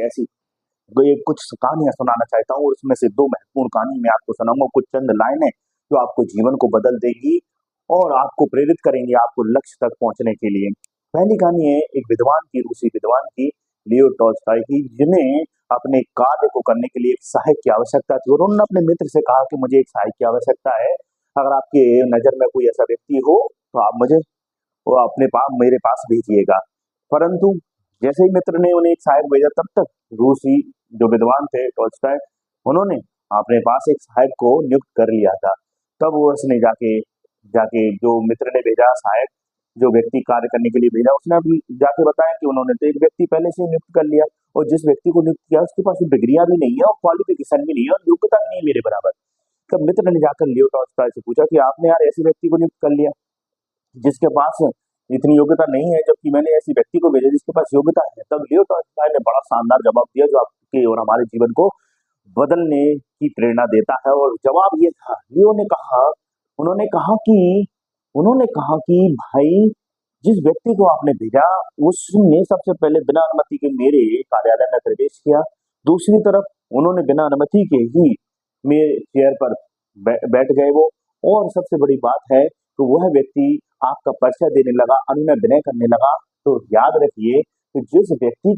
ऐसी ये कुछ कहानियां सुनाना चाहता हूँ और उसमें से 2 महत्वपूर्ण कहानी मैं आपको सुनाऊंगा। कुछ चंद लाइनें जो आपको जीवन को बदल देगी और आपको प्रेरित करेंगे आपको लक्ष्य तक पहुंचने के लिए। पहली कहानी है एक विद्वान की, रूसी विद्वान की, लियो टॉल्स्टॉय की, जिन्हें अपने कार्य को करने के लिए एक सहायक की आवश्यकता थी और उन्होंने अपने मित्र से कहा कि मुझे एक सहायक की आवश्यकता है, अगर आपके नजर में कोई ऐसा व्यक्ति हो तो आप मुझे वो अपने पास मेरे पास भेजिएगा। परंतु जैसे ही मित्र ने उन्हें एक सहायक भेजा, तब तक रूसी जो विद्वान थे टॉल्स्टॉय, उन्होंने अपने पास एक सहायक को नियुक्त कर लिया था। तब वो उसने जाके जाके जो मित्र ने भेजा सहायक, जो व्यक्ति कार्य करने के लिए भेजा, उसने अभी जाके बताया कि उन्होंने तो एक व्यक्ति पहले से नियुक्त कर लिया और जिस व्यक्ति को नियुक्त किया उसके पास डिग्रियां भी नहीं है और क्वालिफिकेशन भी नहीं है और योग्यता भी नहीं है मेरे बराबर। तब मित्र ने जाकर लियो टॉल्स्टॉय से पूछा कि आपने यार ऐसे व्यक्ति को नियुक्त कर लिया जिसके पास इतनी योग्यता नहीं है, जबकि मैंने ऐसी व्यक्ति को भेजा जिसके पास योग्यता है। तब लियो टॉल्स्टॉय ने बड़ा शानदार जवाब दिया जो आपके और हमारे जीवन को बदलने की प्रेरणा देता है। और जवाब ये था, लियो ने कहा, उन्होंने कहा कि उन्होंने कहा कि भाई, जिस व्यक्ति को आपने भेजा उसने सबसे पहले बिना अनुमति के मेरे कार्यालय में प्रवेश किया। दूसरी तरफ उन्होंने बिना अनुमति के ही मेरे चेयर पर बैठ गए वो। और सबसे बड़ी बात है तो वह व्यक्ति आपका परिचय देने लगा, अनुनय विनय करने लगा। तो याद रखिए कि जिस व्यक्ति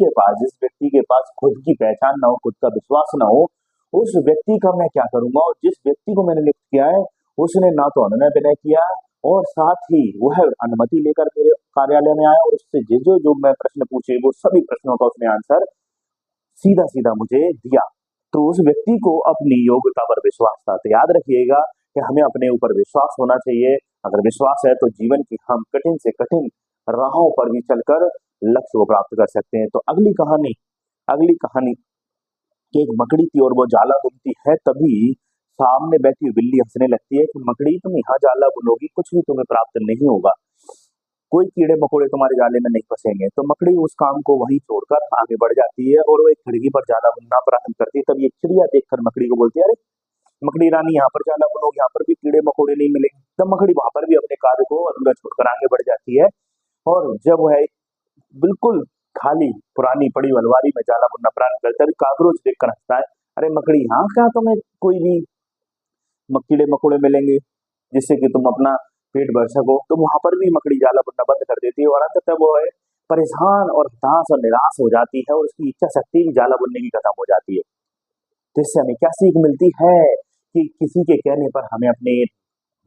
के पास खुद की पहचान ना हो, खुद का विश्वास ना हो, उस व्यक्ति का मैं क्या करूंगा। और जिस व्यक्ति को मैंने नियुक्त किया है उसने ना तो अनुनय विनय किया और साथ ही वह अनुमति लेकर मेरे कार्यालय में आया और उससे जो जो मैं प्रश्न पूछे वो सभी प्रश्नों का उसने आंसर सीधा सीधा मुझे दिया। तो उस व्यक्ति को अपनी योग्यता पर विश्वास था। तो याद रखिएगा कि हमें अपने ऊपर विश्वास होना चाहिए। अगर विश्वास है तो जीवन की हम कठिन से कठिन राहों पर भी चलकर लक्ष्य को प्राप्त कर सकते हैं। तो अगली कहानी कि एक मकड़ी थी और वो जाला बुनती है, तभी सामने बैठी हुई बिल्ली हंसने लगती है कि मकड़ी, तुम यहाँ जाला बुनोगी, कुछ भी तुम्हें प्राप्त नहीं होगा, कोई कीड़े मकोड़े तुम्हारे जाले में नहीं फंसेंगे। तो मकड़ी उस काम को वहीं छोड़कर आगे बढ़ जाती है और वो एक खिड़की पर जाला बुनना प्रारंभ करती है। तब ये चिड़िया देखकर मकड़ी को बोलती है, अरे मकड़ी रानी, यहाँ पर जाला बुनोगी, यहाँ पर भी कीड़े मकोड़े नहीं मिलेंगे। तब मकड़ी वहां पर भी अपने कार्य को अधूरा छोड़कर आगे बढ़ जाती है और जब वह बिल्कुल खाली पुरानी पड़ी अलमारी में जाला बुनना प्रारंभ करता है, काकरोच देखकर हंसता है, अरे मकड़ी, यहाँ क्या तुम्हें कोई भी कीड़े मकोड़े मिलेंगे जिससे कि तुम अपना पेट भर सको। तो वहां पर भी मकड़ी जाला बुनना बंद कर देती है और अंततः वो है परेशान और हताश और निराश हो जाती है और उसकी इच्छा शक्ति भी जाला बुनने की खत्म हो जाती है। तो इससे हमें क्या सीख मिलती है कि किसी के कहने पर हमें अपने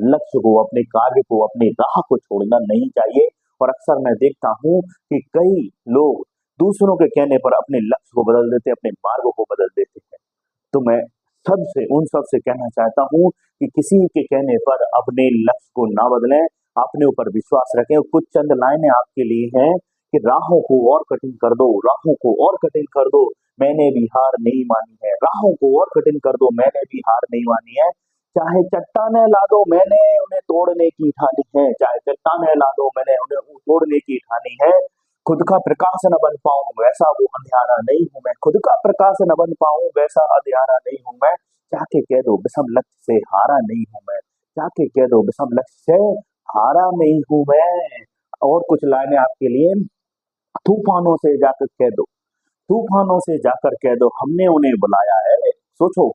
लक्ष्य को, अपने कार्य को, अपनी राह को छोड़ना नहीं चाहिए। और अक्सर मैं देखता हूँ कि कई लोग दूसरों के कहने पर अपने लक्ष्य को बदल देते, अपने मार्गों को बदल देते हैं। तो मैं उन सब से कहना चाहता हूँ कि किसी के कहने पर अपने लक्ष्य को ना बदलें, अपने ऊपर विश्वास रखें। कुछ चंद लाइनें आपके लिए हैं कि राहों को और कठिन कर दो, राहों को और कठिन कर दो, मैंने भी हार नहीं मानी है। राहों को और कठिन कर दो, मैंने भी हार नहीं मानी है। चाहे चट्टानें ला दो, मैंने उन्हें तोड़ने की ठानी है। चाहे चट्टानें ला दो, मैंने उन्हें तोड़ने की ठानी है। खुद का प्रकाश न बन पाऊं वैसा वो अंधियारा नहीं हूं मैं, खुद का प्रकाश न बन पाऊं वैसा अंधियारा नहीं हूं मैं। जाके कह दो विषम लक्ष्य से हारा नहीं हूं मैं, जाके कह दो विषम लक्ष्य से हारा नहीं हूं मैं। और कुछ लाइनें आपके लिए, तूफानों से जाकर कह दो, तूफानों से जाकर कह दो, हमने उन्हें बुलाया है। सोचो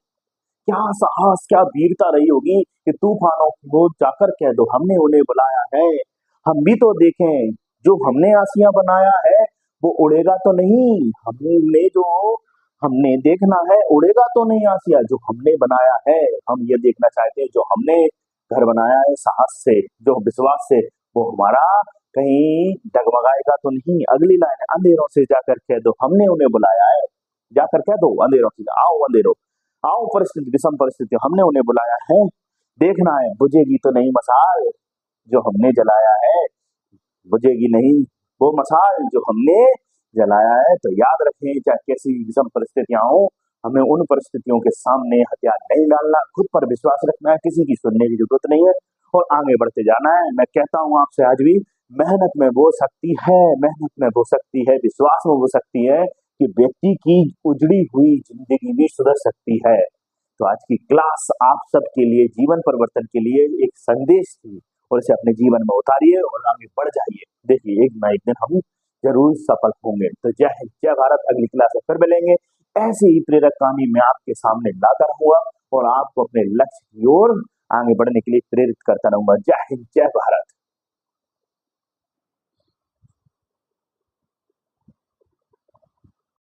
क्या साहस, क्या वीरता रही होगी कि तूफानों को जाकर कह दो, हमने उन्हें बुलाया है। हम भी तो देखें, जो हमने आसियां बनाया है वो उड़ेगा तो नहीं, हमने देखना है उड़ेगा तो नहीं आसिया, जो हमने बनाया है। हम ये देखना चाहते हैं जो हमने घर बनाया है साहस से, जो विश्वास से, वो हमारा कहीं डगमगाएगा तो नहीं। अगली लाइन है, अंधेरों से जाकर कह दो, हमने उन्हें बुलाया है। जाकर कह दो अंधेरों से, आओ अंधेरों, आओ परिस्थिति, विषम परिस्थिति, हमने उन्हें बुलाया है। देखना है बुझेगी तो नहीं मशाल, जो हमने जलाया है, बुझेगी नहीं वो मशाल जो हमने जलाया है। तो याद रखें, चाहे कैसी विषम परिस्थितियां हो, हमें उन परिस्थितियों के सामने हथियार नहीं डालना, खुद पर विश्वास रखना है, किसी की सुनने की जरूरत नहीं है और आगे बढ़ते जाना है। मैं कहता हूं आपसे आज भी, मेहनत में वो शक्ति है, मेहनत में वो शक्ति है, विश्वास में वो शक्ति है कि व्यक्ति की उजड़ी हुई जिंदगी भी सुधर सकती है। तो आज की क्लास आप सबके लिए जीवन परिवर्तन के लिए एक संदेश थी और इसे अपने जीवन में उतारिए और आगे बढ़ जाइए। देखिए एक ना एक दिन हम जरूर सफल होंगे। तो जय हिंद, जय भारत। अगली क्लास में फिर मिलेंगे। ऐसे ही प्रेरक कहानी मैं आपके सामने लाता रहूंगा और आपको अपने लक्ष्य की ओर आगे बढ़ने के लिए प्रेरित करता रहूंगा। जय हिंद, जय भारत।